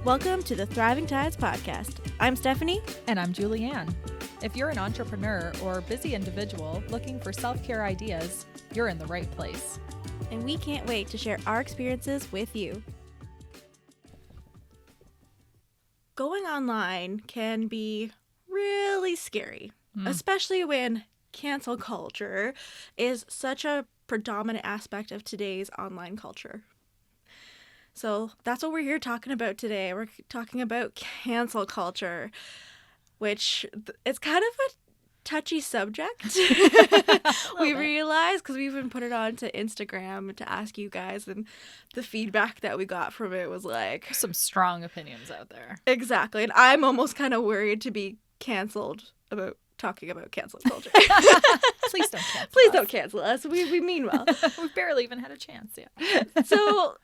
Welcome to the Thriving Tides podcast. I'm Stephanie. And I'm Julianne. If you're an entrepreneur or busy individual looking for self-care ideas, you're in the right place. And we can't wait to share our experiences with you. Going online can be really scary, especially when cancel culture is such a predominant aspect of today's online culture. So that's what we're here talking about today. We're talking about cancel culture, which it's kind of a touchy subject. We realize because we even put it onto Instagram to ask you guys, and the feedback that we got from it was like some strong opinions out there. Exactly. And I'm almost kind of worried to be canceled about talking about cancel culture. Please don't cancel Please us. don't cancel us. We mean well. We barely even had a chance yet. So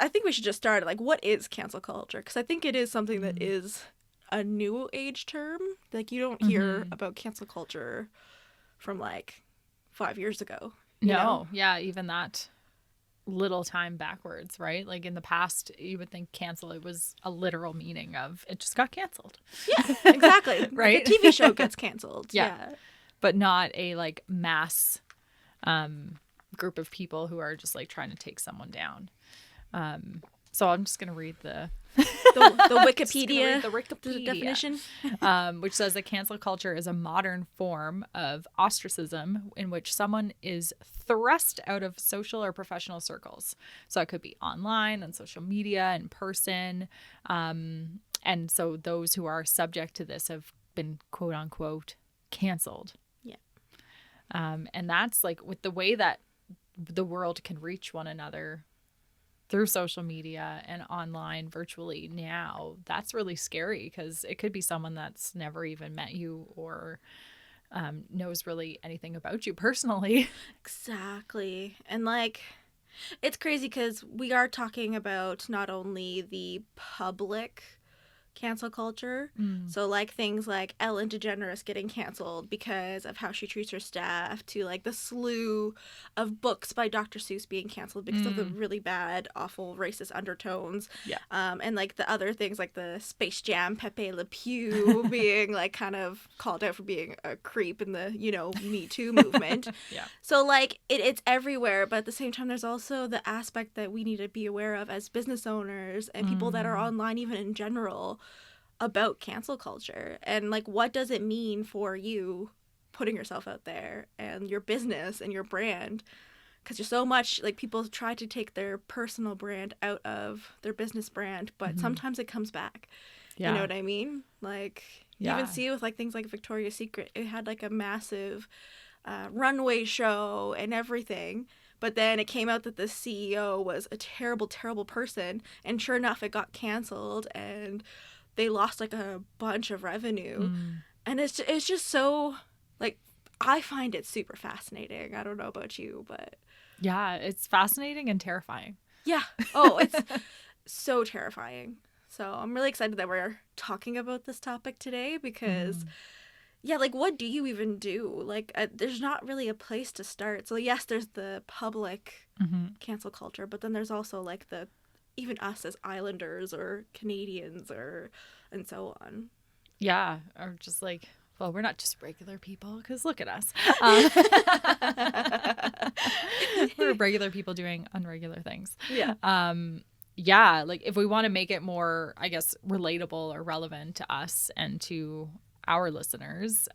I think we should just start like, what is cancel culture? Because I think it is something that is a new age term. Like, you don't hear about cancel culture from like 5 years ago. You know? Yeah, even that little time backwards, right? Like in the past, you would think cancel, it was a literal meaning of it just got canceled. Yeah, exactly. Right? Like a TV show gets canceled. Yeah. But not a like mass group of people who are just like trying to take someone down. So I'm just going to read the Wikipedia, the definition. Which says that cancel culture is a modern form of ostracism in which someone is thrust out of social or professional circles. So it could be online, on social media, in person. And so those who are subject to this have been, quote unquote, canceled. Yeah. And that's like with the way that the world can reach one another through social media and online virtually now, that's really scary because it could be someone that's never even met you or knows really anything about you personally. Exactly. And like, it's crazy because we are talking about not only the public cancel culture, so like things like Ellen DeGeneres getting canceled because of how she treats her staff, to like the slew of books by Dr. Seuss being canceled because of the really bad, awful racist undertones. Yeah. And like the other things like the Space Jam Pepe Le Pew being like kind of called out for being a creep in the, Me Too movement. Yeah. So like it's everywhere, but at the same time there's also the aspect that we need to be aware of as business owners and people that are online even in general about cancel culture, and like what does it mean for you putting yourself out there and your business and your brand, because you're so much like people try to take their personal brand out of their business brand, but sometimes it comes back. You know what I mean? Like you even see it with like things like Victoria's Secret. It had like a massive runway show and everything, but then it came out that the CEO was a terrible person, and sure enough it got canceled and they lost like a bunch of revenue. And it's just so like, I find it super fascinating. I don't know about you, but yeah, it's fascinating and terrifying. Yeah. Oh, it's so terrifying. So I'm really excited that we're talking about this topic today because yeah, like what do you even do? Like there's not really a place to start. So yes, there's the public cancel culture, but then there's also like the even us as islanders or Canadians and so on. Yeah, or just like, well, we're not just regular people because look at us. We're regular people doing unregular things. Yeah. Yeah, like if we want to make it more, I guess, relatable or relevant to us and to our listeners,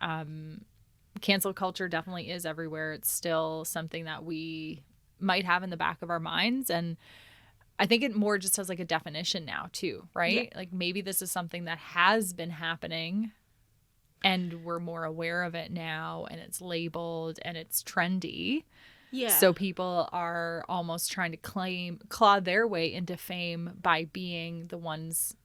cancel culture definitely is everywhere. It's still something that we might have in the back of our minds, and I think it more just has like a definition now too, right? Yeah. Like maybe this is something that has been happening and we're more aware of it now, and it's labeled and it's trendy. Yeah. So people are almost trying to claw their way into fame by being the ones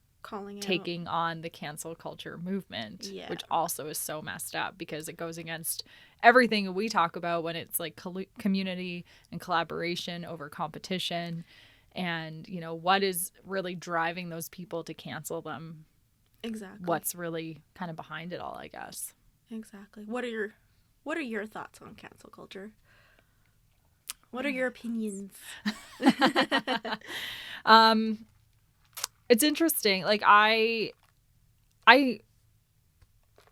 taking on the cancel culture movement, which also is so messed up because it goes against everything we talk about when it's like community and collaboration over competition. And, what is really driving those people to cancel them? Exactly. What's really kind of behind it all, I guess. Exactly. What are your thoughts on cancel culture? What are your opinions? It's interesting. Like I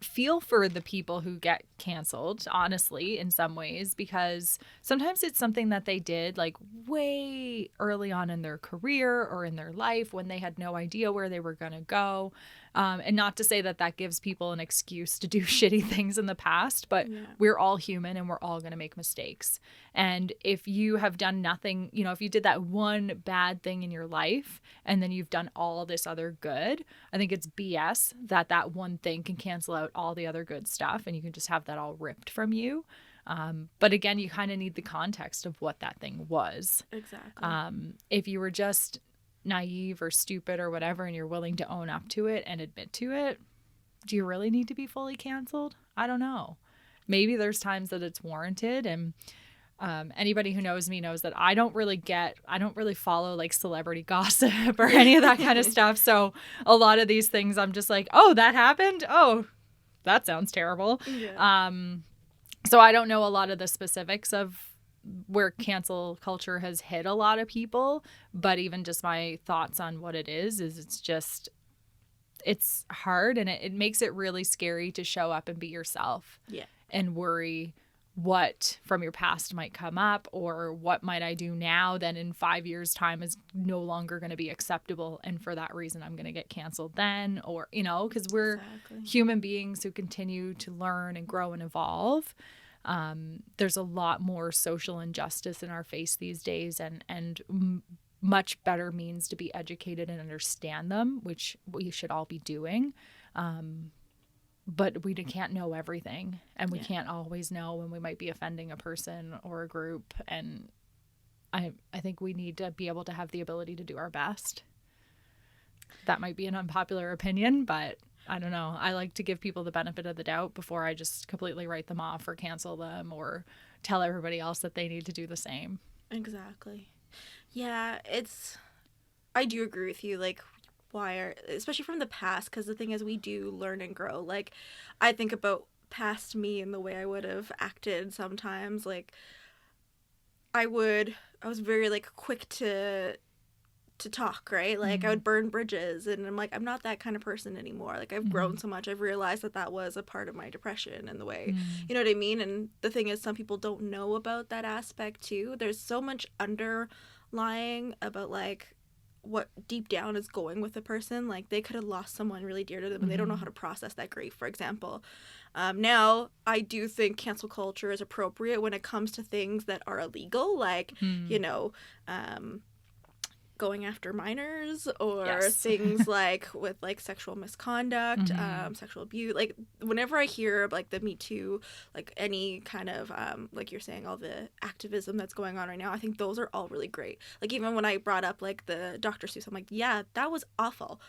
feel for the people who get canceled, honestly, in some ways, because sometimes it's something that they did like way early on in their career or in their life when they had no idea where they were going to go. And not to say that that gives people an excuse to do shitty things in the past, but we're all human and we're all going to make mistakes. And if you have done nothing, you know, if you did that one bad thing in your life and then you've done all this other good, I think it's BS that that one thing can cancel out all the other good stuff and you can just have that all ripped from you. But again, you kind of need the context of what that thing was. Exactly. If you were just naive or stupid or whatever and you're willing to own up to it and admit to it, do you really need to be fully canceled? I don't know. Maybe there's times that it's warranted. And anybody who knows me knows that I don't really follow like celebrity gossip or any of that kind of stuff. So a lot of these things I'm just like, oh, that happened? Oh, that sounds terrible. Yeah. So I don't know a lot of the specifics of where cancel culture has hit a lot of people, but even just my thoughts on what it is it's hard, and it makes it really scary to show up and be yourself. Yeah. And worry what from your past might come up, or what might I do now then in 5 years time is no longer going to be acceptable, and for that reason I'm going to get canceled then, or you know, because we're human beings who continue to learn and grow and evolve. There's a lot more social injustice in our face these days, and much better means to be educated and understand them, which we should all be doing. But we can't know everything, and we can't always know when we might be offending a person or a group. And I think we need to be able to have the ability to do our best. That might be an unpopular opinion, but I don't know. I like to give people the benefit of the doubt before I just completely write them off or cancel them or tell everybody else that they need to do the same. Exactly. Yeah, I do agree with you. Like, especially from the past, because the thing is, we do learn and grow. Like, I think about past me and the way I would have acted sometimes. Like, I was very, like, quick to talk, right? Like, I would burn bridges, and I'm like, I'm not that kind of person anymore. Like, I've grown so much. I've realized that was a part of my depression and the way, you know what I mean? And the thing is, some people don't know about that aspect too. There's so much underlying about, like, what deep down is going with a person. Like, they could have lost someone really dear to them and they don't know how to process that grief, for example. Now, I do think cancel culture is appropriate when it comes to things that are illegal, like, you know, going after minors, or things like with like sexual misconduct, sexual abuse. Like, whenever I hear of like the Me Too, like any kind of like you're saying, all the activism that's going on right now, I think those are all really great. Like, even when I brought up like the Dr. Seuss, I'm like, yeah, that was awful.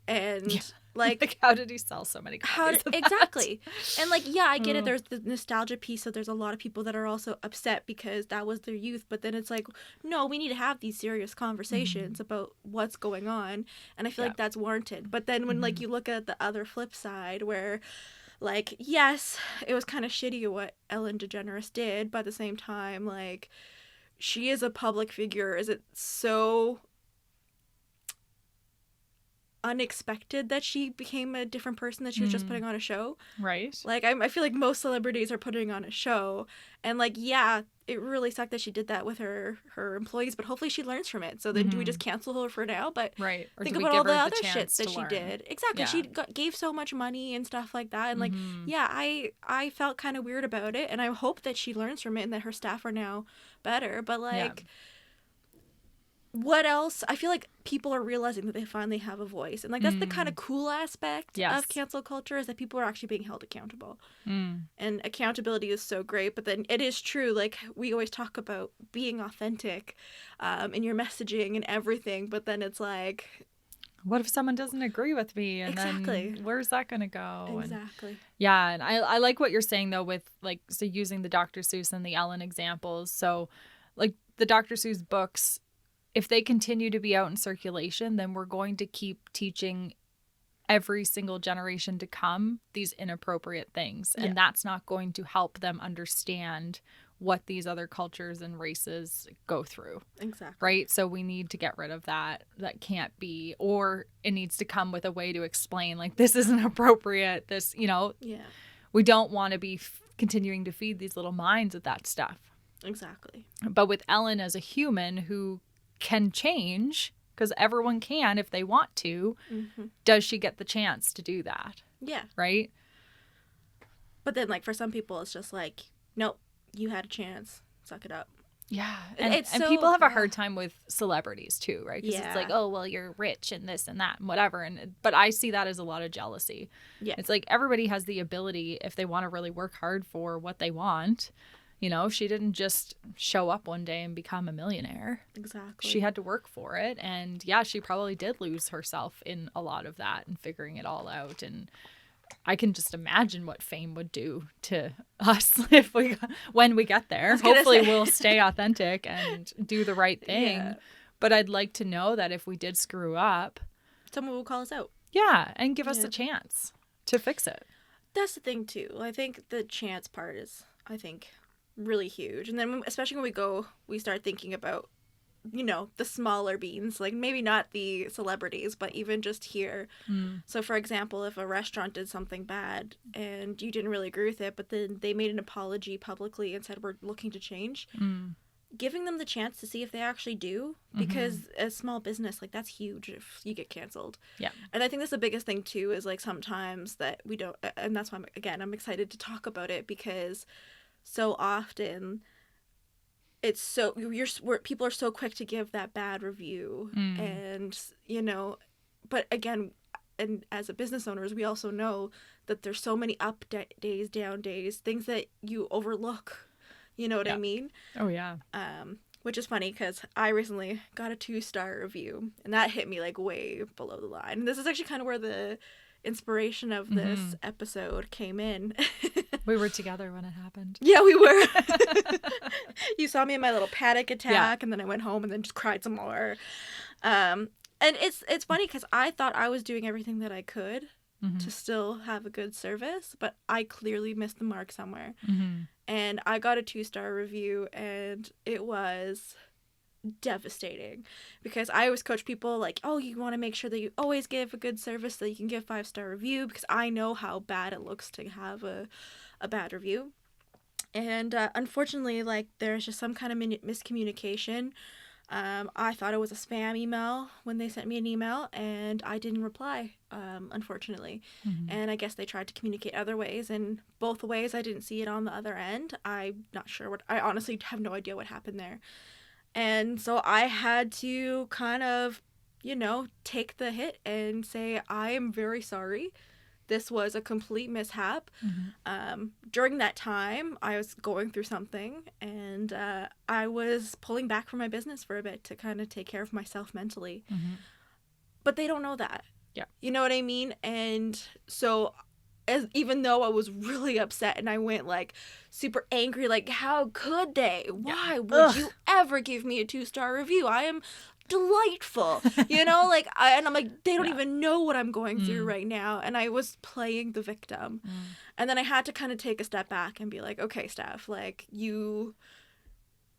And like how did he sell so many copies of exactly that? And like, yeah, I get it, there's the nostalgia piece, so there's a lot of people that are also upset because that was their youth, but then it's like, no, we need to have these serious conversations about what's going on, and I feel like that's warranted. But then when like you look at the other flip side, where like, yes, it was kind of shitty what Ellen DeGeneres did, but at the same time, like, she is a public figure. Is it so unexpected that she became a different person, that she was just putting on a show? Right. Like, I feel like most celebrities are putting on a show, and like, yeah, it really sucked that she did that with her employees, but hopefully she learns from it. So then do we just cancel her for now? But right. Or think about all the other shits that she did. Exactly. Yeah. She gave so much money and stuff like that, and like, yeah, I felt kind of weird about it, and I hope that she learns from it and that her staff are now better. But like, what else? I feel like people are realizing that they finally have a voice, and like, that's the kind of cool aspect of cancel culture, is that people are actually being held accountable. And accountability is so great. But then it is true, like, we always talk about being authentic in your messaging and everything, but then it's like, what if someone doesn't agree with me, and then where's that gonna go? Exactly. And I like what you're saying though, with like, so using the Dr. Seuss and the Ellen examples. So like, the Dr. Seuss books, if they continue to be out in circulation, then we're going to keep teaching every single generation to come these inappropriate things. And that's not going to help them understand what these other cultures and races go through. Exactly. Right? So we need to get rid of that. That can't be, or it needs to come with a way to explain, like, this isn't appropriate. This, Yeah. we don't want to be continuing to feed these little minds with that stuff. Exactly. But with Ellen as a human who can change, because everyone can if they want to, does she get the chance to do that? Yeah. Right? But then, like, for some people, it's just like, nope, you had a chance. Suck it up. Yeah. And And people have a hard time with celebrities too, right? Because it's like, oh, well, you're rich and this and that and whatever. But I see that as a lot of jealousy. Yeah. It's like everybody has the ability, if they want to really work hard for what they want. She didn't just show up one day and become a millionaire. Exactly. She had to work for it. And yeah, she probably did lose herself in a lot of that and figuring it all out. And I can just imagine what fame would do to us when we get there. Hopefully we'll stay authentic and do the right thing. Yeah. But I'd like to know that if we did screw up, someone will call us out. Yeah, and give us a chance to fix it. That's the thing too. I think the chance part is, really huge. And then especially when we start thinking about, the smaller beans, like maybe not the celebrities, but even just here. So for example, if a restaurant did something bad and you didn't really agree with it, but then they made an apology publicly and said, we're looking to change, giving them the chance to see if they actually do, because a small business, like, that's huge if you get canceled. Yeah. And I think that's the biggest thing too, is like sometimes that we don't, and that's why I'm excited to talk about it, because so often it's so people are so quick to give that bad review, and but again, and as a business owners, we also know that there's so many up days, down days, things that you overlook. You know what I mean? Oh yeah. Which is funny because I recently got a 2-star review, and that hit me like way below the line. And this is actually kind of where the inspiration of this episode came in. We were together when it happened. Yeah, we were. You saw me in my little panic attack, and then I went home and then just cried some more. And it's funny because I thought I was doing everything that I could to still have a good service, but I clearly missed the mark somewhere. And I got a 2-star review, and it was devastating, because I always coach people like, oh, you want to make sure that you always give a good service so you can give 5-star review, because I know how bad it looks to have a bad review. And unfortunately, like, there's just some kind of miscommunication. I thought it was a spam email when they sent me an email, and I didn't reply, unfortunately. And I guess they tried to communicate other ways, and both ways I didn't see it on the other end. I'm not sure I honestly have no idea what happened there. And so I had to kind of, take the hit and say, I am very sorry. This was a complete mishap. During that time, I was going through something, and I was pulling back from my business for a bit to kind of take care of myself mentally. But they don't know that. Yeah. You know what I mean? And so even though I was really upset and I went like super angry, like, how could they? Why would you ever give me a 2-star review? I am delightful, like, I'm like, they don't even know what I'm going through right now. And I was playing the victim. And then I had to kind of take a step back and be like, okay, Steph, like,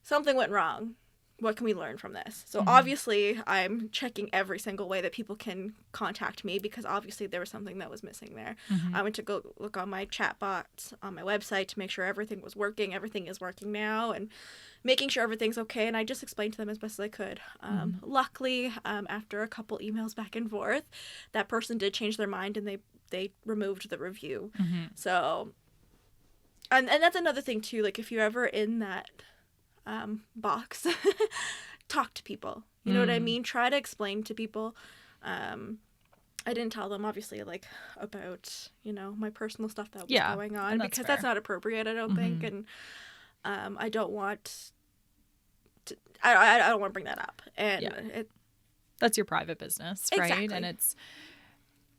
something went wrong. What can we learn from this? So obviously I'm checking every single way that people can contact me, because obviously there was something that was missing there. I went to go look on my chat bots on my website to make sure everything was working. Everything is working now, and making sure everything's okay. And I just explained to them as best as I could. Luckily, after a couple emails back and forth, that person did change their mind, and they removed the review. So, and that's another thing too, like, if you're ever in that box, talk to people, you know what I mean? Try to explain to people. I didn't tell them, obviously, like, about, my personal stuff that was going on, because that's not appropriate, I don't think. And I don't want to, I don't want to bring that up. And that's your private business, right? Exactly. And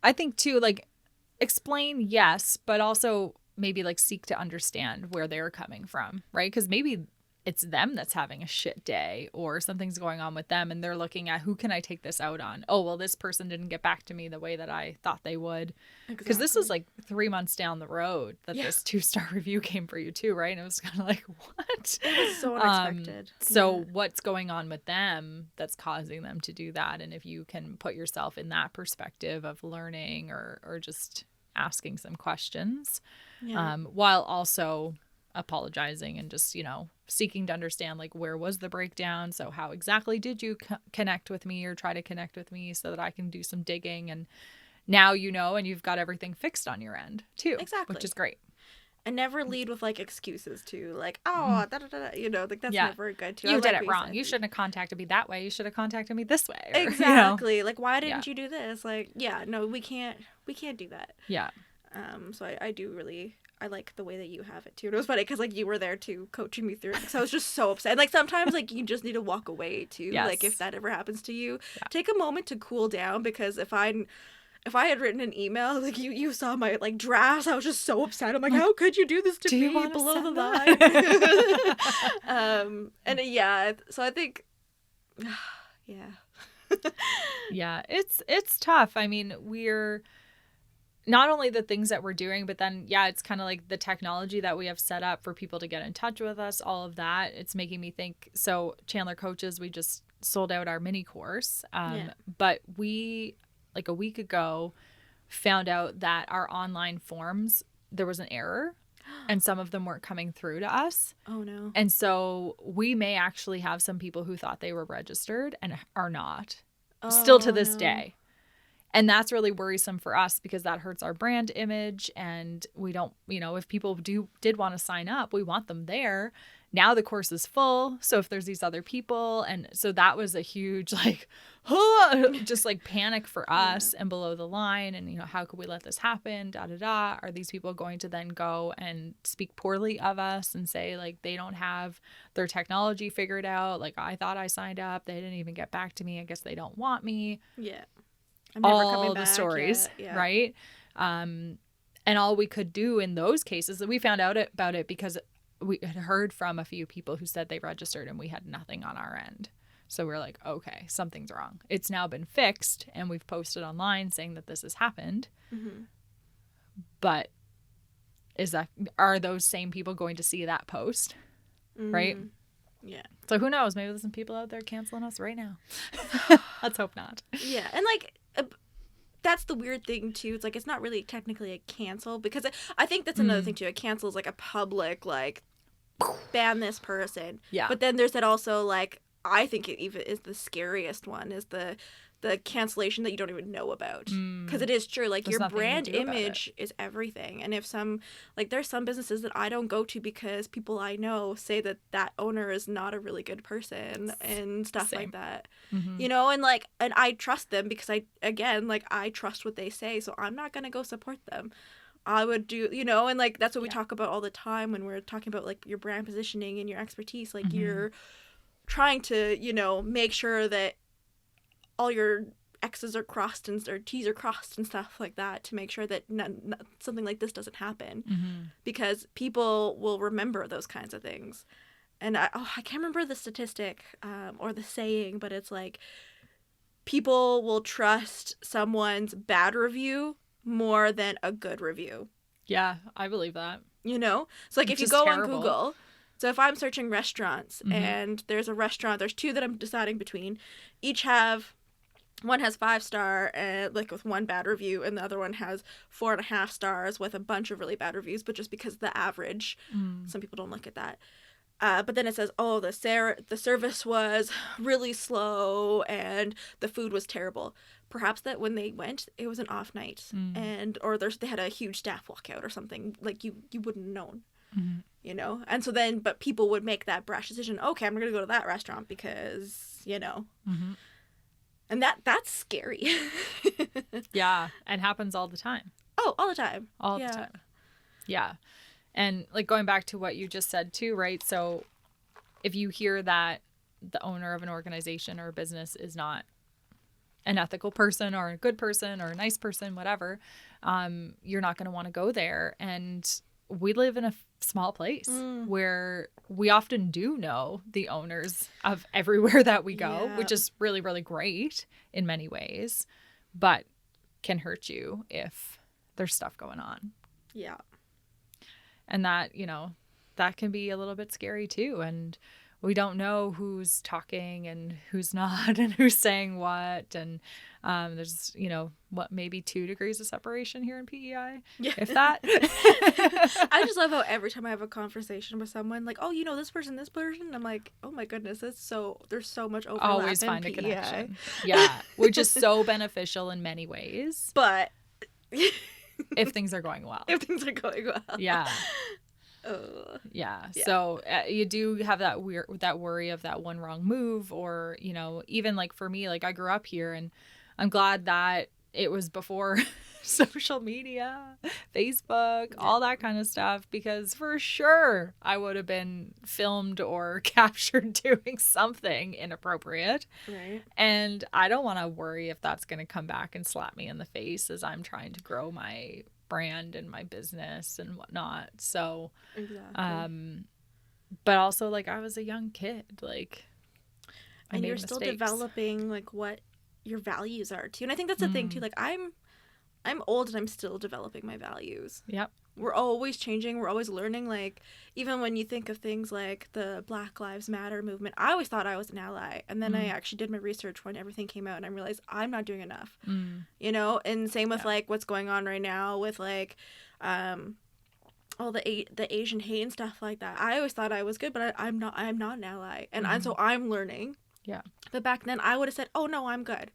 I think too, like, explain, yes, but also maybe, like, seek to understand where they're coming from, right? Because maybe it's them that's having a shit day or something's going on with them and they're looking at who can I take this out on? Oh, well, this person didn't get back to me the way that I thought they would. Because this was like 3 months down the road that this 2-star review came for you too, right? And it was kind of like, what? It was so unexpected. So what's going on with them that's causing them to do that? And if you can put yourself in that perspective of learning or just asking some questions, while also apologizing and just, seeking to understand, like, where was the breakdown? So how exactly did you connect with me or try to connect with me so that I can do some digging? And now and you've got everything fixed on your end too. Exactly. Which is great. And never lead with like excuses too, like, oh, like that's never good too. You did it wrong. You shouldn't have contacted me that way. You should have contacted me this way. Or, exactly. Like, why didn't you do this? Like, no, we can't do that. Yeah. So I do really, I like the way that you have it too. And it was funny because like you were there too, coaching me through it. So I was just so upset. And, like, sometimes like you just need to walk away too. Yes. Like, if that ever happens to you, take a moment to cool down, because if I had written an email, like you saw my like drafts, I was just so upset. I'm like, how could you do this to me below the line? So I think, yeah, it's tough. I mean, we're not only the things that we're doing, but then, it's kind of like the technology that we have set up for people to get in touch with us, all of that. It's making me think, so Chandler Coaches, we just sold out our mini course. But we, like a week ago, found out that our online forms, there was an error and some of them weren't coming through to us. Oh no. And so we may actually have some people who thought they were registered and are not, still to this day. And that's really worrisome for us because that hurts our brand image. And we don't, if people did want to sign up, we want them there. Now the course is full. So if there's these other people, and so that was a huge, like, just like panic for us and below the line. And, how could we let this happen? Are these people going to then go and speak poorly of us and say, like, they don't have their technology figured out? Like, I thought I signed up. They didn't even get back to me. I guess they don't want me. Yeah. All the stories, right? And all we could do in those cases, we found out about it because we had heard from a few people who said they registered and we had nothing on our end. So we're like, okay, something's wrong. It's now been fixed and we've posted online saying that this has happened. Mm-hmm. But are those same people going to see that post? Mm-hmm. Right? Yeah. So who knows? Maybe there's some people out there canceling us right now. Let's hope not. Yeah. And like, that's the weird thing too. It's like, it's not really technically a cancel, because I think that's another thing too. A cancel is like a public, like, ban this person. Yeah. But then there's that also, like, I think it even is the scariest one, is the cancellation that you don't even know about. Because it is true. Like, your brand image is everything. And if there's some businesses that I don't go to because people I know say that owner is not a really good person and stuff like that. Mm-hmm. And I trust them because I trust what they say. So I'm not going to go support them. I would do, and like, that's what we talk about all the time when we're talking about like your brand positioning and your expertise. Like, you're trying to, make sure that all your X's are crossed or T's are crossed and stuff like that, to make sure that something like this doesn't happen, because people will remember those kinds of things. And I can't remember the statistic or the saying, but it's like, people will trust someone's bad review more than a good review. Yeah, I believe that. So like, if you go on Google, so if I'm searching restaurants and there's a restaurant, there's two that I'm deciding between, one has 5-star and like with one bad review, and the other one has 4.5 stars with a bunch of really bad reviews, but just because the average, some people don't look at that. But then it says, oh, the service was really slow and the food was terrible. Perhaps that when they went, it was an off night, or they had a huge staff walkout or something, like you wouldn't have known. And so then, but people would make that brash decision. Okay, I'm gonna go to that restaurant because and that's scary. Yeah, and happens all the time. Oh, all the time. All the time. Yeah. And like, going back to what you just said too, right? So if you hear that the owner of an organization or a business is not an ethical person or a good person or a nice person, whatever, you're not going to want to go there. And we live in a small place where we often do know the owners of everywhere that we go, which is really, really great in many ways, but can hurt you if there's stuff going on. Yeah. And that, you know, that can be a little bit scary too. And we don't know who's talking and who's not and who's saying what. And there's, you know, what, maybe 2 degrees of separation here in PEI, if that. I just love how every time I have a conversation with someone, like, oh, you know, this person, I'm like, oh my goodness, there's so much overlap. Always in find a PEI. connection. Yeah, which is so beneficial in many ways. But if things are going well. Yeah. Yeah. So you do have that worry of that one wrong move, or, you know, even like for me, like I grew up here, and I'm glad that it was before social media, Facebook, all that kind of stuff, because for sure I would have been filmed or captured doing something inappropriate. Right. And I don't want to worry if that's going to come back and slap me in the face as I'm trying to grow my brand and my business and whatnot. So exactly. But also, like, I was a young kid, like, and you're still developing like what your values are too. And I think that's the thing too, like I'm old and I'm still developing my values. Yep. We're always changing, we're always learning. Like, even when you think of things like the Black Lives Matter movement, I always thought I was an ally, and then I actually did my research when everything came out, and I realized I'm not doing enough. You know, and same with like what's going on right now with like all the Asian hate and stuff like that. I always thought I was good, but I'm not an ally, and so I'm learning. Yeah. But back then I would have said, oh no, I'm good,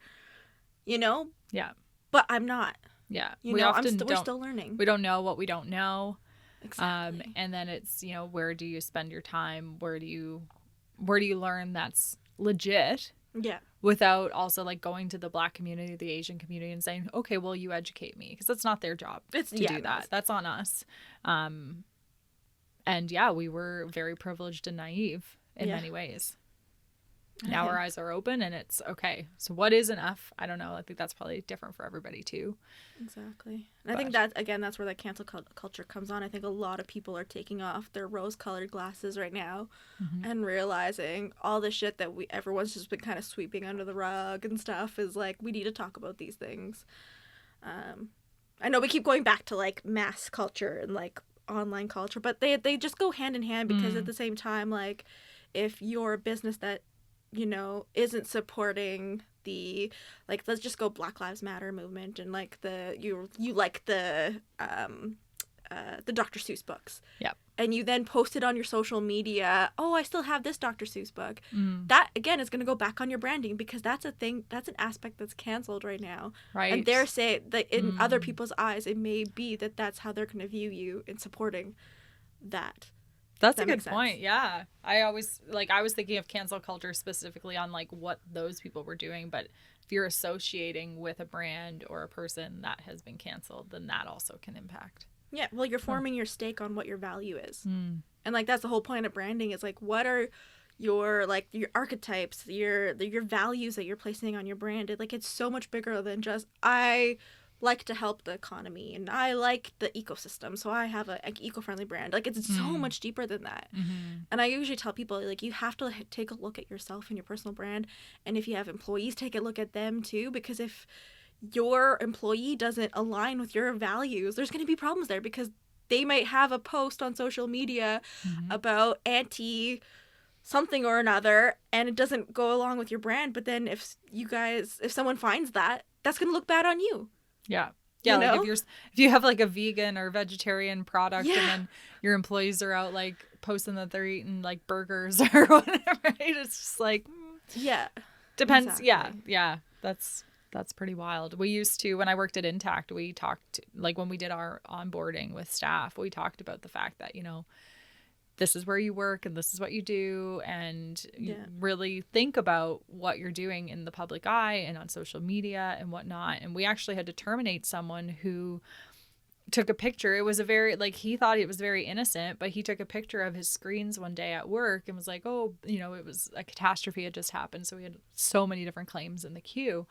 you know. Yeah. But I'm not. Yeah. You know, we're still learning. We don't know what we don't know. Exactly. And then it's, you know, where do you spend your time? Where do you learn that's legit? Yeah. Without also like going to the Black community, the Asian community, and saying, okay, well, you educate me, because that's not their job to do that. That's on us. And yeah, we were very privileged and naive in many ways. Now our eyes are open, and it's okay. So what is enough? I don't know. I think that's probably different for everybody too. Exactly. And I think that's where that cancel culture comes on. I think a lot of people are taking off their rose-colored glasses right now and realizing all the shit that everyone's just been kind of sweeping under the rug and stuff is like, we need to talk about these things. I know we keep going back to like mass culture and like online culture, but they just go hand in hand, because at the same time, like, if you're a business that, you know, isn't supporting the, like, let's just go Black Lives Matter movement, and like you like the Dr. Seuss books. Yep. And you then post it on your social media, oh, I still have this Dr. Seuss book. That again is going to go back on your branding, because that's a thing, that's an aspect that's canceled right now. Right. And they're saying that in other people's eyes, it may be that that's how they're going to view you in supporting that. That's a good point. Yeah. I was thinking of cancel culture specifically on like what those people were doing. But if you're associating with a brand or a person that has been canceled, then that also can impact. Yeah. Well, you're forming your stake on what your value is. And like, that's the whole point of branding, is like, what are your archetypes, your values that you're placing on your brand. Like, it's so much bigger than just, I like to help the economy and I like the ecosystem, so I have an eco-friendly brand. Like, it's so much deeper than that. And I usually tell people, like, you have to take a look at yourself and your personal brand, and if you have employees, take a look at them too, because if your employee doesn't align with your values, there's going to be problems there, because they might have a post on social media about anti something or another, and it doesn't go along with your brand, but then if someone finds that, that's going to look bad on you. Yeah. Yeah, like if you have like a vegan or vegetarian product, and then your employees are out like posting that they're eating like burgers or whatever, right? It's just like depends. Exactly. Yeah. That's pretty wild. We used to, when I worked at Intact, we talked, like when we did our onboarding with staff, we talked about the fact that, you know, this is where you work and this is what you do, and you really think about what you're doing in the public eye and on social media and whatnot. And we actually had to terminate someone who took a picture. It was a very, like, he thought it was very innocent, but he took a picture of his screens one day at work and was like, oh, you know, it was a catastrophe had just happened, so we had so many different claims in the queue.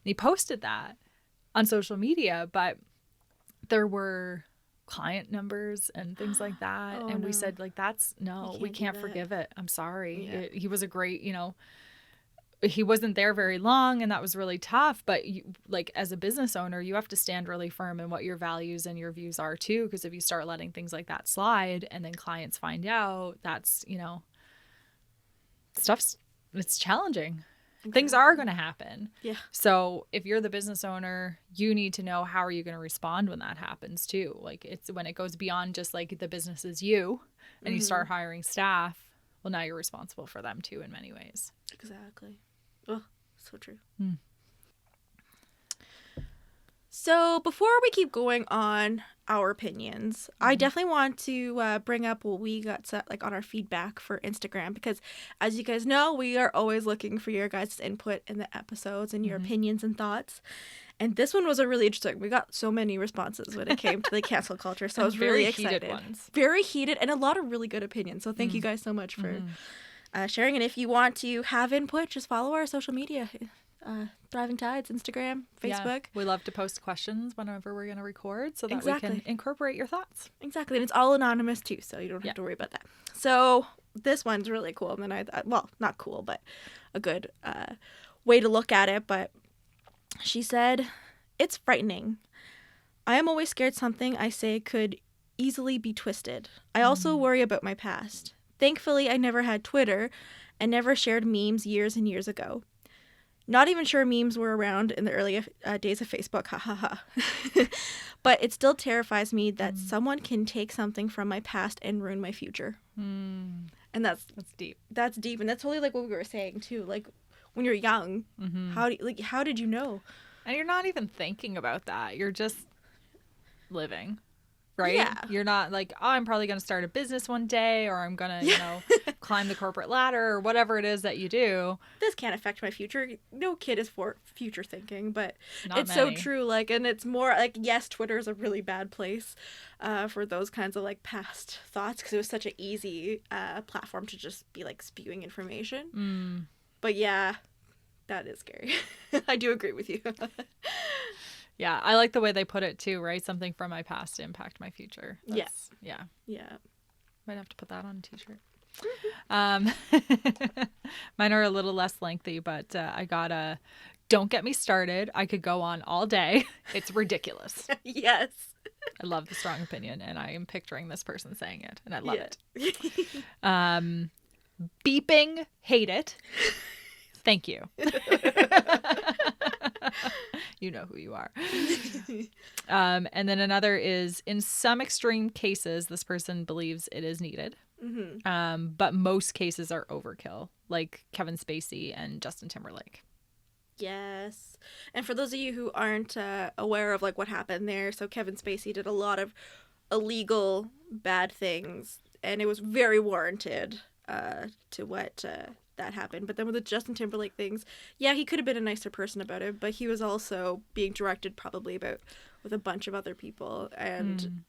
And he posted that on social media, but there were client numbers and things like that. And we said, like, we can't forgive it. I'm sorry. Yeah. He was a great, he wasn't there very long, and that was really tough. But like, as a business owner, you have to stand really firm in what your values and your views are too. Because if you start letting things like that slide and then clients find out, that's, it's challenging. Exactly. Things are going to happen. Yeah. So if you're the business owner, you need to know, how are you going to respond when that happens too? Like, it's when it goes beyond just like the business is you and you start hiring staff. Well, now you're responsible for them too in many ways. Exactly. Oh, so true. So before we keep going on our opinions, I definitely want to bring up what we got set, like, on our feedback for Instagram, because as you guys know, we are always looking for your guys' input in the episodes and your opinions and thoughts. And this one was a really interesting. We got so many responses when it came to the cancel culture, so I was really excited. Heated ones. Very heated, and a lot of really good opinions. So thank you guys so much for sharing. And if you want to have input, just follow our social media. Thriving Tides, Instagram, Facebook. Yeah, we love to post questions whenever we're going to record so that we can incorporate your thoughts. Exactly. And it's all anonymous too, so you don't have to worry about that. So this one's really cool. And then I thought, well, not cool, but a good way to look at it. But she said, "It's frightening. I am always scared something I say could easily be twisted. I also worry about my past. Thankfully, I never had Twitter and never shared memes years and years ago. Not even sure memes were around in the early days of Facebook, ha ha ha. But it still terrifies me that someone can take something from my past and ruin my future." And that's deep. That's deep, and that's totally like what we were saying too. Like, when you're young, how did you know? And you're not even thinking about that. You're just living. Right? Yeah. You're not like, oh, I'm probably going to start a business one day, or I'm going to, climb the corporate ladder, or whatever it is that you do. This can't affect my future. No kid is for future thinking, but not it's many. So true. Like, and it's more like, yes, Twitter is a really bad place for those kinds of like past thoughts, because it was such an easy platform to just be like spewing information. But yeah, that is scary. I do agree with you. Yeah, I like the way they put it too, right? Something from my past to impact my future. Yes. Yeah. Yeah. Might have to put that on a t-shirt. Mine are a little less lengthy, but I got a, "Don't get me started. I could go on all day. It's ridiculous." Yes. I love the strong opinion, and I am picturing this person saying it, and I love it. Beeping, hate it. Thank you. You know who you are. And then another is, "In some extreme cases, this person believes it is needed. But most cases are overkill, like Kevin Spacey and Justin Timberlake." Yes. And for those of you who aren't aware of like what happened there, so Kevin Spacey did a lot of illegal bad things, and it was very warranted to what that happened. But then with the Justin Timberlake things, yeah, he could have been a nicer person about it, but he was also being directed probably about with a bunch of other people, and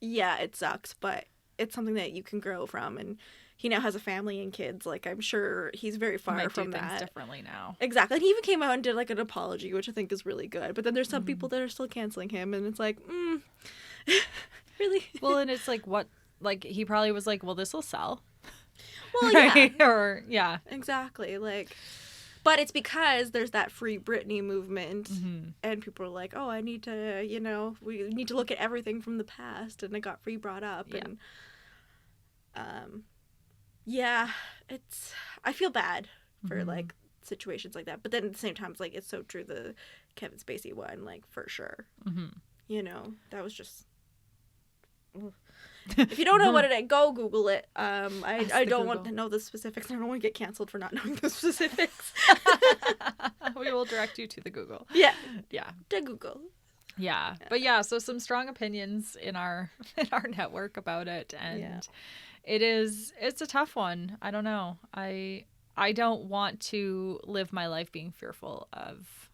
yeah, it sucks, but it's something that you can grow from. And he now has a family and kids. Like, I'm sure he's very far from that. Things differently now. Exactly. And he even came out and did like an apology, which I think is really good. But then there's some people that are still canceling him, and it's like, really? Well, and it's like, what? Like, he probably was like, well, this will sell. Well, right? yeah. Or, yeah. Exactly. Like, but it's because there's that Free Britney movement, and people are like, oh, I need to, we need to look at everything from the past, and it got brought up. Yeah. And, yeah, I feel bad for, like, situations like that. But then at the same time, it's like, it's so true, the Kevin Spacey one, like, for sure. That was just... If you don't know what it is, go Google it. I don't want to know the specifics. I don't want to get canceled for not knowing the specifics. We will direct you to the Google. Yeah. Yeah. To Google. Yeah. But yeah, so some strong opinions in our network about it, and it's a tough one. I don't know. I don't want to live my life being fearful of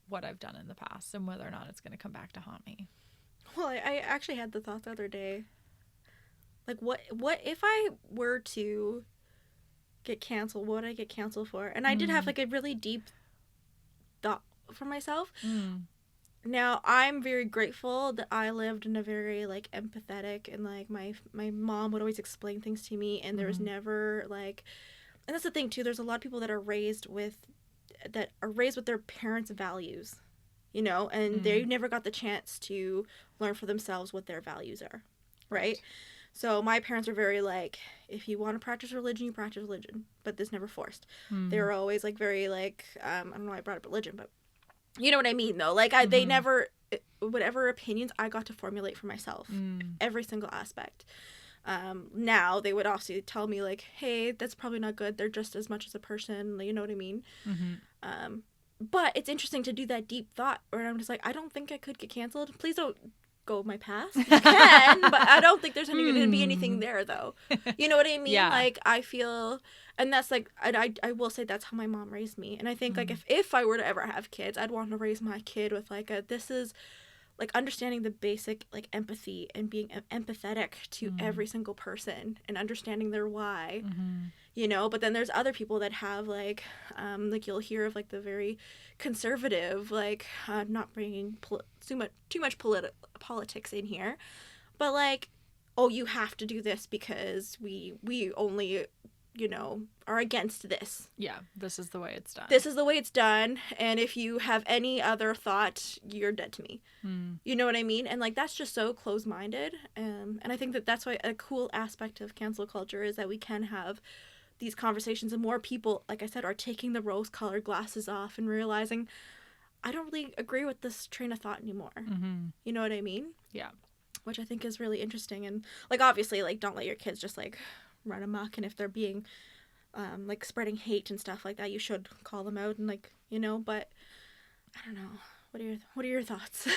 what I've done in the past and whether or not it's going to come back to haunt me. Well, I actually had the thought the other day. Like, what if I were to get canceled? What would I get canceled for? And I did have, like, a really deep thought for myself. Now, I'm very grateful that I lived in a very, like, empathetic, and, like, my mom would always explain things to me, and there was never, like, and that's the thing, too, there's a lot of people that are raised with their parents' values, you know, and they never got the chance to learn for themselves what their values are, right? So my parents were very, like, if you want to practice religion, you practice religion, but this never forced. They were always, like, very, like, I don't know why I brought up religion, but you know what I mean, though. Like, they never, whatever opinions I got to formulate for myself, every single aspect. Now, they would obviously tell me, like, hey, that's probably not good. They're just as much as a person, you know what I mean? But it's interesting to do that deep thought where I'm just like, I don't think I could get canceled. Please don't go with my past. You can, but I don't think there's going to be anything there, though. You know what I mean? Yeah. Like, I feel, and that's like, I will say that's how my mom raised me. And I think, like, if I were to ever have kids, I'd want to raise my kid with, like, this is, like, understanding the basic, like, empathy and being empathetic to every single person and understanding their why, you know. But then there's other people that have, like you'll hear of, like, the very conservative, like, not bringing too much politics in here, but, like, oh, you have to do this because we only, you know, are against this. Yeah, this is the way it's done. This is the way it's done, and if you have any other thought, you're dead to me. You know what I mean? And, like, that's just so close-minded, and I think that that's why a cool aspect of cancel culture is that we can have these conversations, and more people, like I said, are taking the rose-colored glasses off and realizing, I don't really agree with this train of thought anymore. You know what I mean? Yeah. Which I think is really interesting, and, like, obviously, like, don't let your kids just, like, run amok, and if they're being like, spreading hate and stuff like that, you should call them out, and, like, you know. But I don't know, what are your thoughts?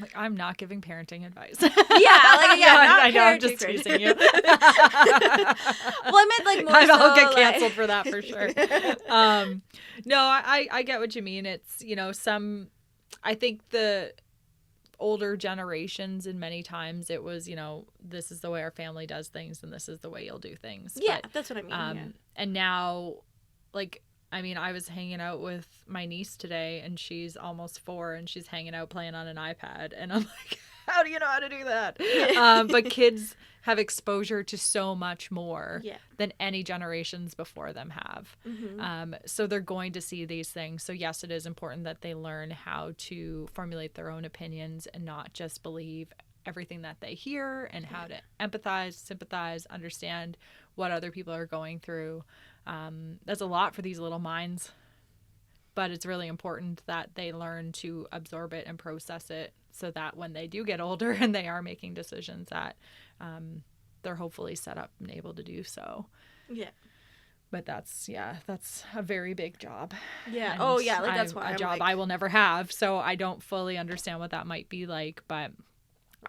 Like, I'm not giving parenting advice. Yeah, like, yeah, I know, I'm just teasing you. Well, I meant, like, more I'll so, get canceled like... for that for sure. No, I get what you mean. It's, you know, I think the older generations, and many times it was, you know, this is the way our family does things and this is the way you'll do things. Yeah, but, that's what I mean. Yeah. And now, like, I mean, I was hanging out with my niece today, and she's almost 4, and she's hanging out playing on an iPad, and I'm like, how do you know how to do that? But kids have exposure to so much more than any generations before them have. So they're going to see these things. So yes, it is important that they learn how to formulate their own opinions and not just believe everything that they hear, and how to empathize, sympathize, understand what other people are going through. That's a lot for these little minds, but it's really important that they learn to absorb it and process it, so that when they do get older and they are making decisions, that they're hopefully set up and able to do so. Yeah. But that's a very big job. Yeah. And like, that's why a job, like... I will never have, so I don't fully understand what that might be like, but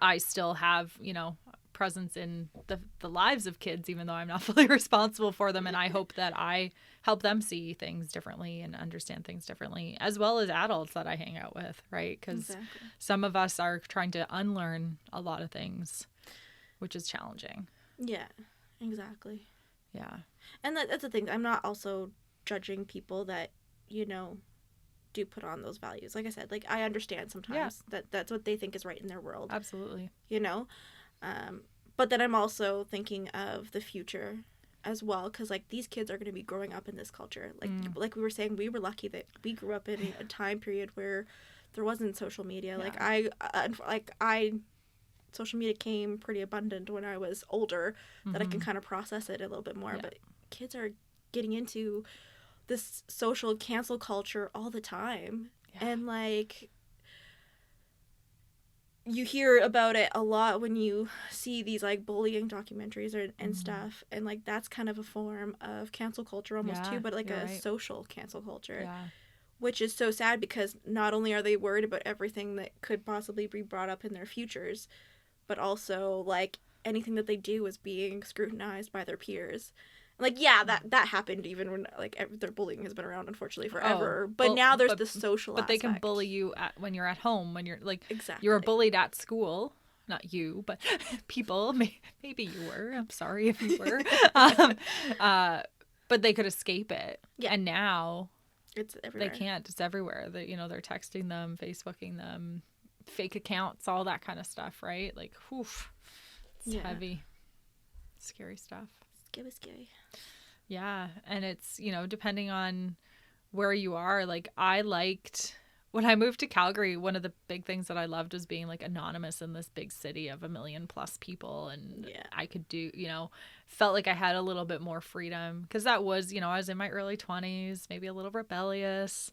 I still have, you know, presence in the lives of kids, even though I'm not fully responsible for them. And I hope that I help them see things differently and understand things differently, as well as adults that I hang out with, right? Because some of us are trying to unlearn a lot of things, which is challenging. Yeah, exactly. Yeah. And that's the thing. I'm not also judging people that, you know, do put on those values. Like I said, like, I understand sometimes that that's what they think is right in their world. Absolutely. You know? But then I'm also thinking of the future as well, because, like, these kids are going to be growing up in this culture. Like we were saying, we were lucky that we grew up in a time period where there wasn't social media. Social media came pretty abundant when I was older, that I can kind of process it a little bit more. But kids are getting into this social cancel culture all the time. And, like, you hear about it a lot when you see these, like, bullying documentaries and stuff. And, like, that's kind of a form of cancel culture almost too, but, like, social cancel culture. Yeah. Which is so sad, because not only are they worried about everything that could possibly be brought up in their futures, but also, like, anything that they do is being scrutinized by their peers. Like, that happened even when, like, their bullying has been around, unfortunately, forever. But now there's the social aspect. But they can bully you when you're at home, when you're, like, you're bullied at school. Not you, but people. Maybe you were. I'm sorry if you were. But they could escape it. Yeah. And now It's everywhere. They can't. It's everywhere. That, you know, they're texting them, Facebooking them, fake accounts, all that kind of stuff, right? Like, whew, it's heavy, scary stuff. Scary. Yeah, and it's, you know, depending on where you are. Like, I liked when I moved to Calgary, one of the big things that I loved was being like anonymous in this big city of 1 million+ people. And I could do, you know, felt like I had a little bit more freedom because that was, you know, I was in my early 20s, maybe a little rebellious,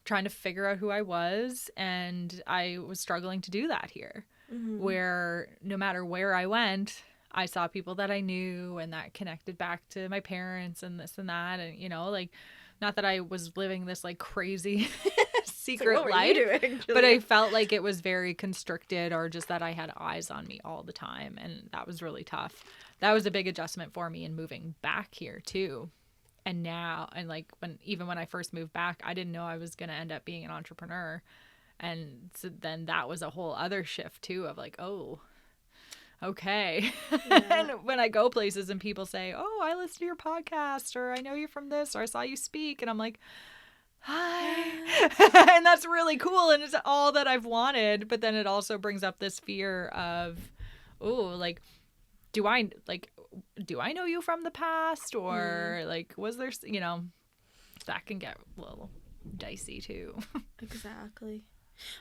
trying to figure out who I was. And I was struggling to do that here, where no matter where I went, I saw people that I knew and that connected back to my parents and this and that. And, you know, like, not that I was living this like crazy secret life, but I felt like it was very constricted, or just that I had eyes on me all the time. And that was really tough. That was a big adjustment for me in moving back here too. And now, and like even when I first moved back, I didn't know I was going to end up being an entrepreneur. And so then that was a whole other shift too of like, oh, okay. And when I go places and people say, oh, I listen to your podcast, or I know you from this, or I saw you speak, and I'm like, hi. And that's really cool, and it's all that I've wanted. But then it also brings up this fear of, oh, like, do I know you from the past, or like, was there, you know, that can get a little dicey too. Exactly.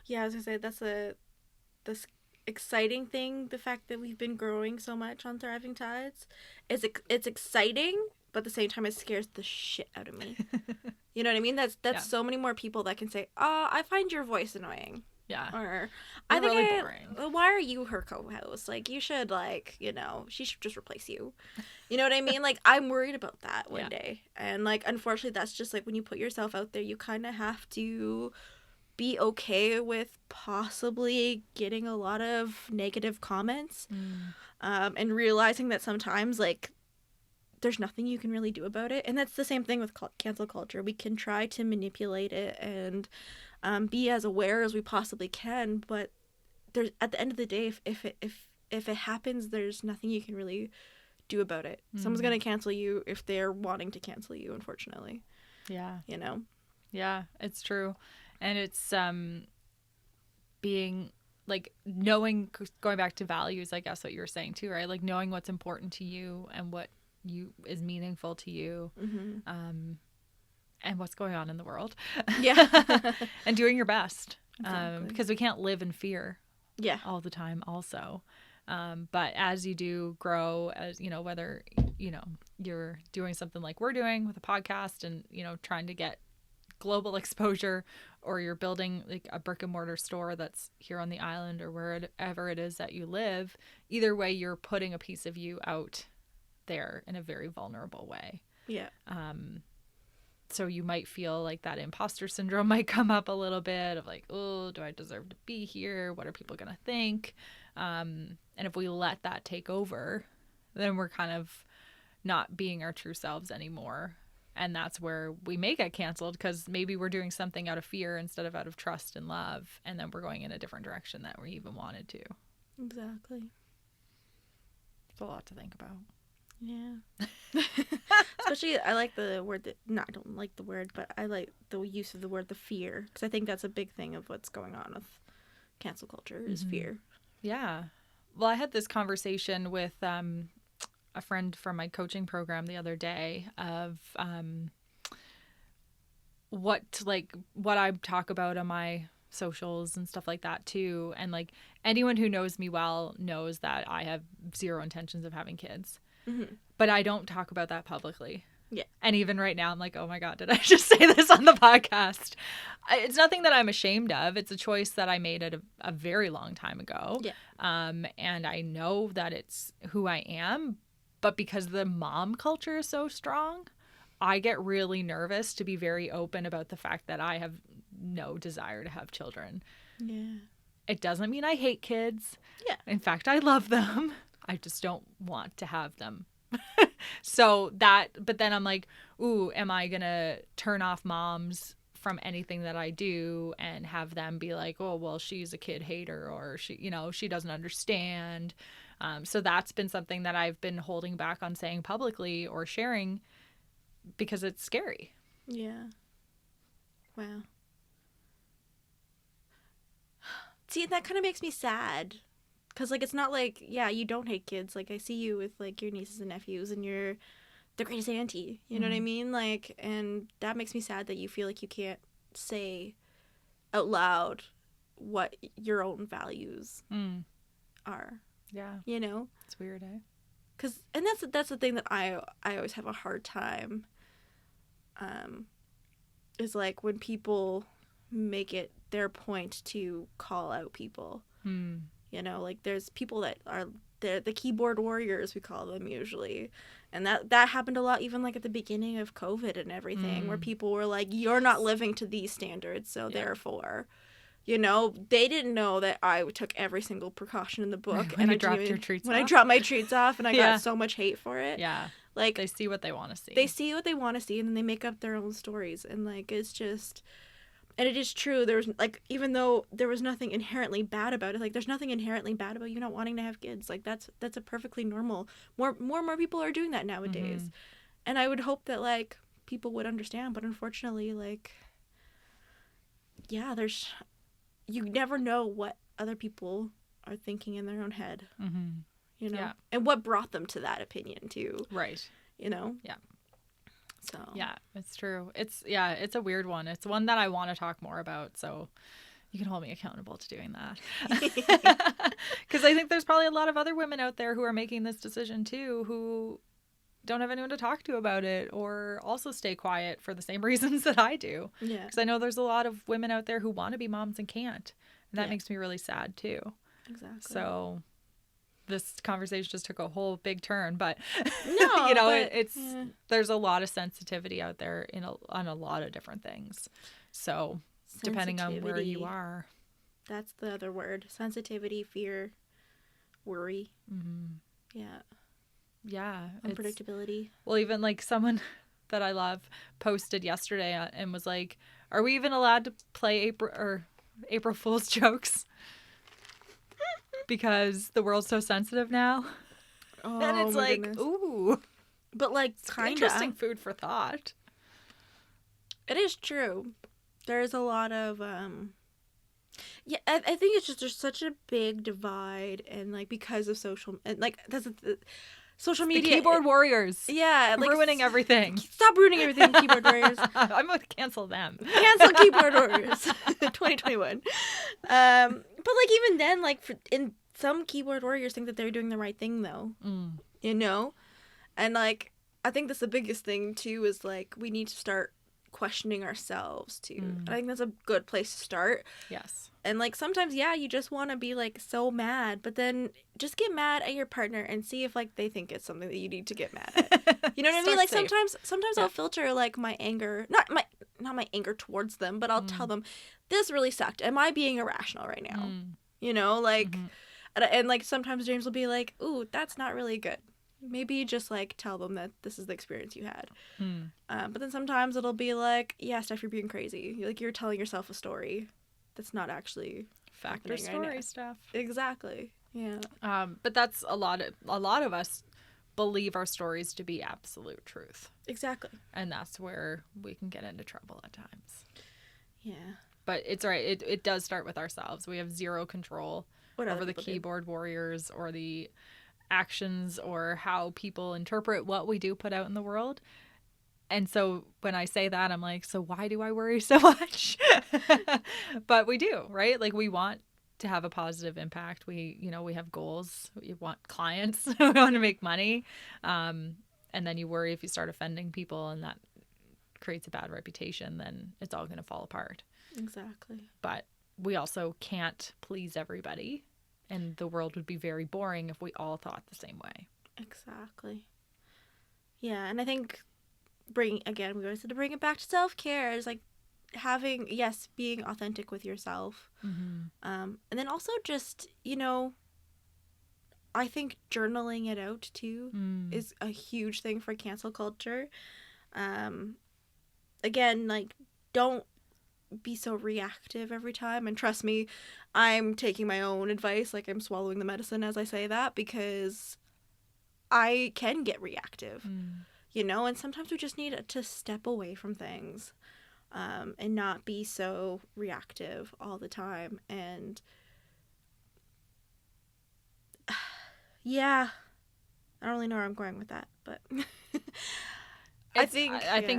Yeah, I was gonna say that's this exciting thing, the fact that we've been growing so much on Thriving Tides. It's exciting, but at the same time it scares the shit out of me. You know what I mean? That's so many more people that can say, I find your voice annoying. Yeah. Or I think really boring. Why are you her co-host? Like, you should, like, you know, she should just replace you. You know what I mean? Like, I'm worried about that one day. And like, unfortunately, that's just like when you put yourself out there, you kind of have to be okay with possibly getting a lot of negative comments, and realizing that sometimes, like, there's nothing you can really do about it. And that's the same thing with cancel culture. We can try to manipulate it and be as aware as we possibly can, but there's, at the end of the day, if it happens, there's nothing you can really do about it. Someone's gonna cancel you if they're wanting to cancel you, unfortunately. Yeah. You know? Yeah, it's true. And it's being, like, knowing, going back to values, I guess what you were saying too, right? Like, knowing what's important to you and what you is meaningful to you, and what's going on in the world. Yeah. And doing your best. Exactly. Because we can't live in fear all the time also. But as you do grow, as, you know, whether, you know, you're doing something like we're doing with a podcast and, you know, trying to get global exposure, or you're building like a brick and mortar store that's here on the island or wherever it is that you live, either way, you're putting a piece of you out there in a very vulnerable way. Yeah. So you might feel like that imposter syndrome might come up a little bit of like, oh, do I deserve to be here? What are people going to think? And if we let that take over, then we're kind of not being our true selves anymore. And that's where we may get canceled, because maybe we're doing something out of fear instead of out of trust and love. And then we're going in a different direction that we even wanted to. Exactly. It's a lot to think about. Yeah. Especially, I like the word that, no, I don't like the word, but I like the use of the word, the fear. Because I think that's a big thing of what's going on with cancel culture is fear. Yeah. Well, I had this conversation with a friend from my coaching program the other day of what I talk about on my socials and stuff like that too. And like, anyone who knows me well knows that I have zero intentions of having kids. But I don't talk about that publicly. Yeah. And even right now, I'm like, oh my God, did I just say this on the podcast? It's nothing that I'm ashamed of. It's a choice that I made at a very long time ago. Yeah. And I know that it's who I am. But because the mom culture is so strong, I get really nervous to be very open about the fact that I have no desire to have children. Yeah. It doesn't mean I hate kids. Yeah. In fact, I love them. I just don't want to have them. But then I'm like, ooh, am I going to turn off moms from anything that I do and have them be like, oh, well, she's a kid hater, or she, you know, she doesn't understand. So that's been something that I've been holding back on saying publicly or sharing because it's scary. Yeah. Wow. See, that kind of makes me sad. Because, like, it's not like, yeah, you don't hate kids. Like, I see you with, like, your nieces and nephews, and you're the greatest auntie. You know what I mean? Like, and that makes me sad that you feel like you can't say out loud what your own values are. Yeah. You know? It's weird, eh? Cause, and that's the thing that I always have a hard time, is, like, when people make it their point to call out people. You know, like, there's people that are the keyboard warriors, we call them usually. And that happened a lot even, like, at the beginning of COVID and everything, where people were like, you're not living to these standards, so therefore, you know, they didn't know that I took every single precaution in the book. When you dropped your treats off. When I dropped my treats off and I got so much hate for it. Yeah. Like, they see what they want to see. They see what they want to see, and then they make up their own stories. And, like, it's just... And it is true, there's, like, even though there was nothing inherently bad about it, like, there's nothing inherently bad about you not wanting to have kids. Like, that's a perfectly normal... More people are doing that nowadays. And I would hope that, like, people would understand. But unfortunately, like... Yeah, there's... You never know what other people are thinking in their own head. You know? Yeah. And what brought them to that opinion, too. Right. You know? Yeah. So. Yeah, it's true. It's a weird one. It's one that I want to talk more about, so you can hold me accountable to doing that. Because I think there's probably a lot of other women out there who are making this decision too, who don't have anyone to talk to about it, or also stay quiet for the same reasons that I do. Yeah. Because I know there's a lot of women out there who want to be moms and can't. And that makes me really sad too. Exactly. So this conversation just took a whole big turn, but no, you know, it's there's a lot of sensitivity out there on a lot of different things. So depending on where you are, that's the other word: sensitivity, fear, worry. Yeah, unpredictability. Well, even like someone that I love posted yesterday and was like, "Are we even allowed to play April Fool's jokes?" Because the world's so sensitive now. Oh, and it's like, goodness. Ooh. But, like, kind of. Interesting food for thought. It is true. There's a lot of, yeah, I think it's just there's such a big divide, and, like, because of social, and, like, social media. The keyboard warriors. Yeah. Like, ruining everything. Stop ruining everything, keyboard warriors. I'm going to cancel them. Cancel keyboard warriors. 2021. But, like, even then, like, in some keyboard warriors think that they're doing the right thing, though. You know? And, like, I think that's the biggest thing, too, is, like, we need to start questioning ourselves, too. And I think that's a good place to start. Yes. And, like, sometimes, yeah, you just want to be, like, so mad. But then just get mad at your partner and see if, like, they think it's something that you need to get mad at. You know what I mean? Like, safe. Sometimes I'll filter, like, my anger. Not my anger towards them, but I'll tell them, this really sucked. Am I being irrational right now? You know, like, and like, sometimes James will be like, ooh, that's not really good. Maybe just, like, tell them that this is the experience you had. But then sometimes it'll be like, yeah, Steph, you're being crazy. Like, you're telling yourself a story that's not actually fact or story right stuff. Exactly. Yeah. But that's a lot of us believe our stories to be absolute truth. Exactly. And that's where we can get into trouble at times. Yeah. But it's right. It does start with ourselves. We have zero control over the keyboard warriors or the actions or how people interpret what we do put out in the world. And so when I say that, I'm like, so why do I worry so much? But we do, right? Like, we want to have a positive impact. We have goals. We want clients. We want to make money. And then you worry if you start offending people and that creates a bad reputation, then it's all going to fall apart. Exactly. But we also can't please everybody. And the world would be very boring if we all thought the same way. Exactly. Yeah, and I think we always have to bring it back to self-care. It's like being authentic with yourself. And then also just, I think journaling it out too is a huge thing for cancel culture. Again, like, don't be so reactive every time. And trust me, I'm taking my own advice. Like, I'm swallowing the medicine as I say that, because I can get reactive, and sometimes we just need to step away from things. and not be so reactive all the time. And yeah, I don't really know where I'm going with that, but I think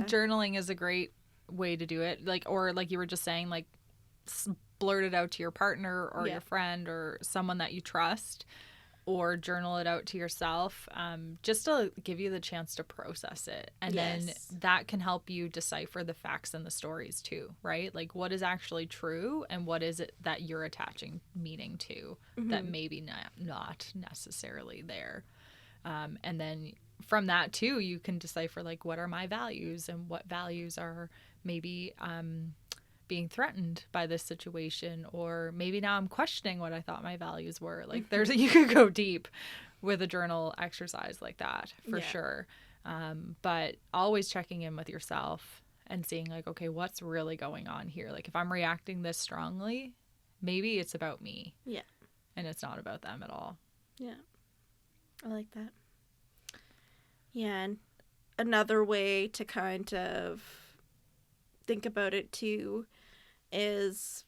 journaling is a great way to do it. Like, or like you were just saying, like blurt it out to your partner or your friend or someone that you trust, or journal it out to yourself, just to give you the chance to process it. And then that can help you decipher the facts and the stories too, right? Like what is actually true and what is it that you're attaching meaning to that maybe not necessarily there. And then from that too, you can decipher like what are my values and what values are maybe being threatened by this situation, or maybe now I'm questioning what I thought my values were. Like you could go deep with a journal exercise like that for sure. But always checking in with yourself and seeing like, okay, what's really going on here? Like if I'm reacting this strongly, maybe it's about me. Yeah. And it's not about them at all. Yeah. I like that. Yeah. And another way to kind of think about it too is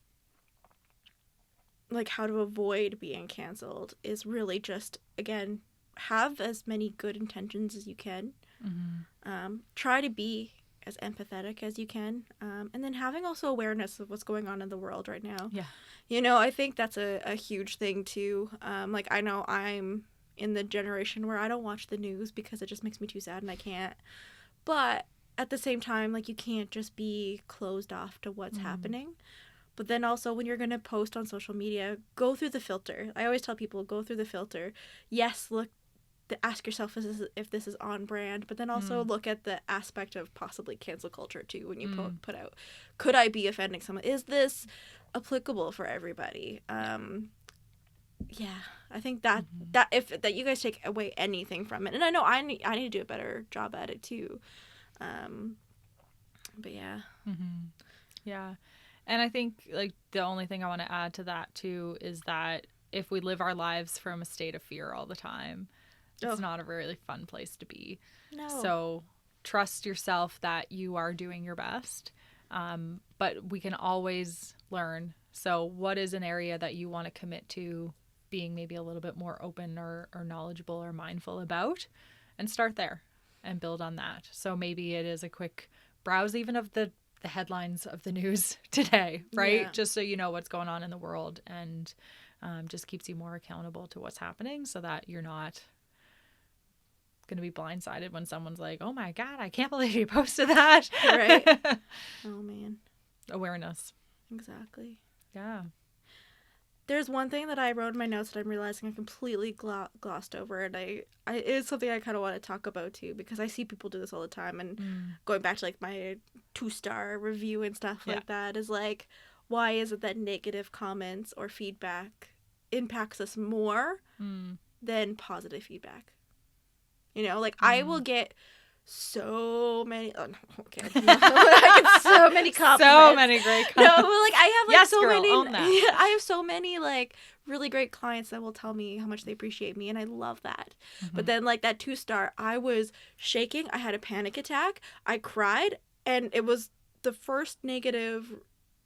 like how to avoid being canceled is really just, again, have as many good intentions as you can. Try to be as empathetic as you can, and then having also awareness of what's going on in the world right now. I think that's a huge thing too. Like I know I'm in the generation where I don't watch the news because it just makes me too sad and I can't, but at the same time, like, you can't just be closed off to what's happening. But then also when you're going to post on social media, go through the filter. I always tell people, go through the filter. Yes, ask yourself if this is on brand, but then also look at the aspect of possibly cancel culture too when you put out. Could I be offending someone? Is this applicable for everybody? Yeah, I think that you guys take away anything from it. And I know I need to do a better job at it too. But yeah. Yeah. And I think like the only thing I want to add to that too is that if we live our lives from a state of fear all the time, it's not a really fun place to be. No. So trust yourself that you are doing your best. But we can always learn. So what is an area that you want to commit to being maybe a little bit more open or knowledgeable or mindful about, and start there and build on that. So maybe it is a quick browse even of the headlines of the news today, right? Yeah. Just so you know what's going on in the world, and just keeps you more accountable to what's happening so that you're not going to be blindsided when someone's like, oh my God, I can't believe you posted that. Right. Oh man. Awareness. Exactly. Yeah. There's one thing that I wrote in my notes that I'm realizing I completely glossed over, and it's something I kind of want to talk about too, because I see people do this all the time, and going back to like my 2-star review and stuff like that is like, why is it that negative comments or feedback impacts us more than positive feedback? Like I will get so many I get so many compliments. So many great compliments. No, but like I have like so girl, many own that. I have so many like really great clients that will tell me how much they appreciate me, and I love that. But then like that 2-star, I was shaking, I had a panic attack, I cried, and it was the first negative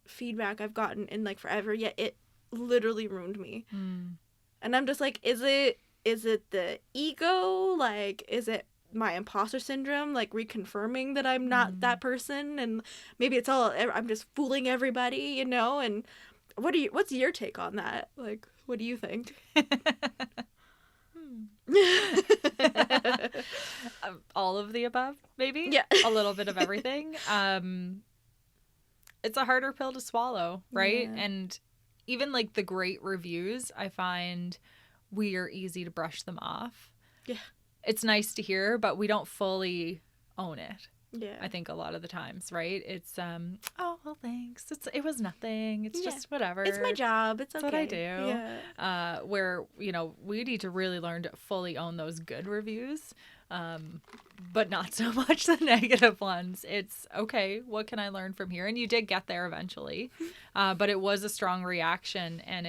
feedback I've gotten in like forever, yet it literally ruined me. And I'm just like, is it the ego? Like, is it my imposter syndrome, like reconfirming that I'm not that person, and maybe it's all I'm just fooling everybody, and what's your take on that? Like, what do you think? All of the above, maybe. Yeah. A little bit of everything. It's a harder pill to swallow, right? Yeah. And even like the great reviews, I find we are easy to brush them off. Yeah. It's nice to hear, but we don't fully own it. Yeah. I think a lot of the times, right? It's, oh, well, thanks. It was nothing. It's just whatever. It's my job. It's okay. What I do. Yeah. Where, we need to really learn to fully own those good reviews, but not so much the negative ones. It's, okay, what can I learn from here? And you did get there eventually, but it was a strong reaction, and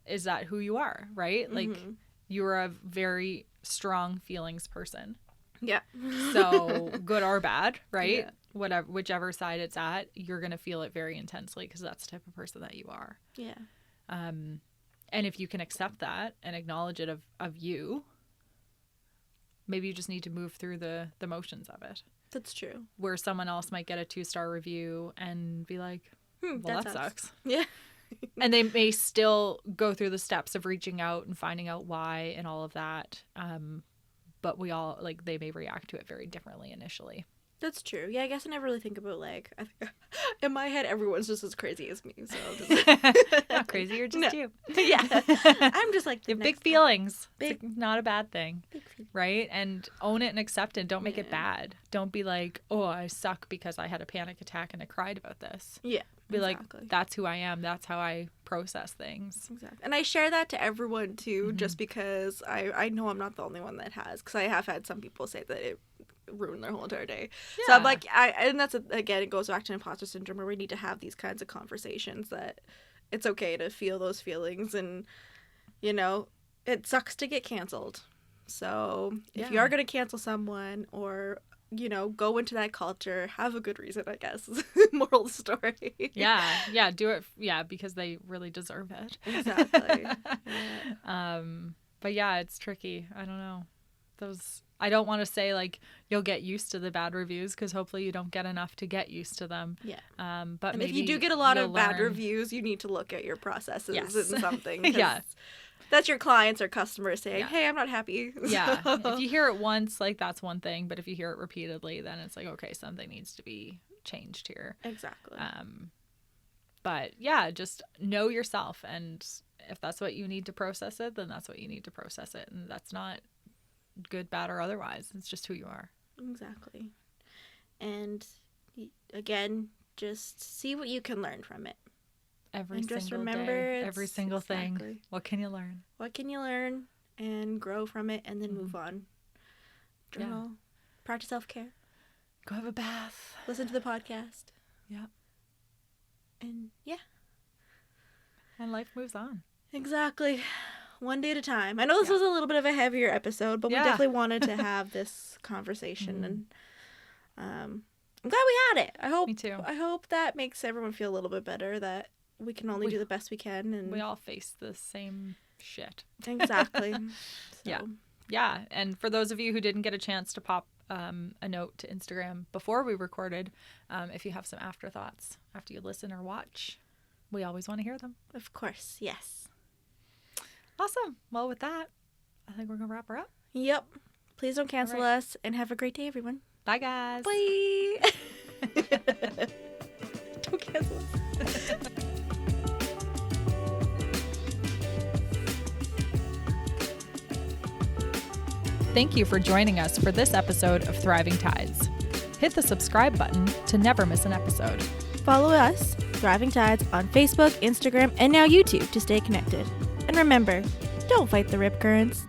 is that who you are, right? Like, you're a very strong feelings person. Yeah. So good or bad, right? whichever side it's at, you're going to feel it very intensely because that's the type of person that you are. Yeah. And if you can accept that and acknowledge it of you, maybe you just need to move through the motions of it. That's true. Where someone else might get a 2-star review and be like, well, that sucks. Yeah. And they may still go through the steps of reaching out and finding out why and all of that. But we all, like, they may react to it very differently initially. That's true. Yeah, I guess I never really think about, like, I think in my head, everyone's just as crazy as me. So just... Not crazy, you're just you. Yeah. I'm just like, you have big feelings. Big... It's not a bad thing. Right? And own it and accept it. Don't make it bad. Don't be like, oh, I suck because I had a panic attack and I cried about this. Yeah. Be like, that's who I am. That's how I process things. Exactly. And I share that to everyone, too, just because I know I'm not the only one that has. Because I have had some people say that it ruined their whole entire day. Yeah. So I'm like, and that's, again, it goes back to imposter syndrome, where we need to have these kinds of conversations, that it's okay to feel those feelings. And, you know, it sucks to get canceled. So if you are going to cancel someone, or... you know, go into that culture, have a good reason, I guess. Moral of the story. Yeah, do it. Yeah, because they really deserve it. Exactly. But yeah, it's tricky. I don't know. I don't want to say like you'll get used to the bad reviews, because hopefully you don't get enough to get used to them. Yeah. But and maybe if you do get a lot of bad reviews, you need to look at your processes and something. Yeah. That's your clients or customers saying, hey, I'm not happy. Yeah. If you hear it once, like, that's one thing. But if you hear it repeatedly, then it's like, okay, something needs to be changed here. Exactly. But yeah, just know yourself. And if that's what you need to process it, then that's what you need to process it. And that's not good, bad, or otherwise. It's just who you are. Exactly. And again, just see what you can learn from it. Every single thing. What can you learn? What can you learn and grow from it, and then move on. Journal. Practice self-care. Go have a bath. Listen to the podcast. Yeah. And and life moves on. Exactly. One day at a time. I know this was a little bit of a heavier episode, but we definitely wanted to have this conversation, and I'm glad we had it. Me too. I hope that makes everyone feel a little bit better, that we can only do the best we can, and we all face the same shit. Exactly. Yeah. And for those of you who didn't get a chance to pop a note to Instagram before we recorded, if you have some afterthoughts after you listen or watch, we always want to hear them. Of course. Yes. Awesome. Well, with that, I think we're gonna wrap her up. Yep. Please don't cancel us, and have a great day, everyone. Bye, guys. Bye. Don't cancel us. Thank you for joining us for this episode of Thriving Tides. Hit the subscribe button to never miss an episode. Follow us, Thriving Tides, on Facebook, Instagram, and now YouTube to stay connected. And remember, don't fight the rip currents.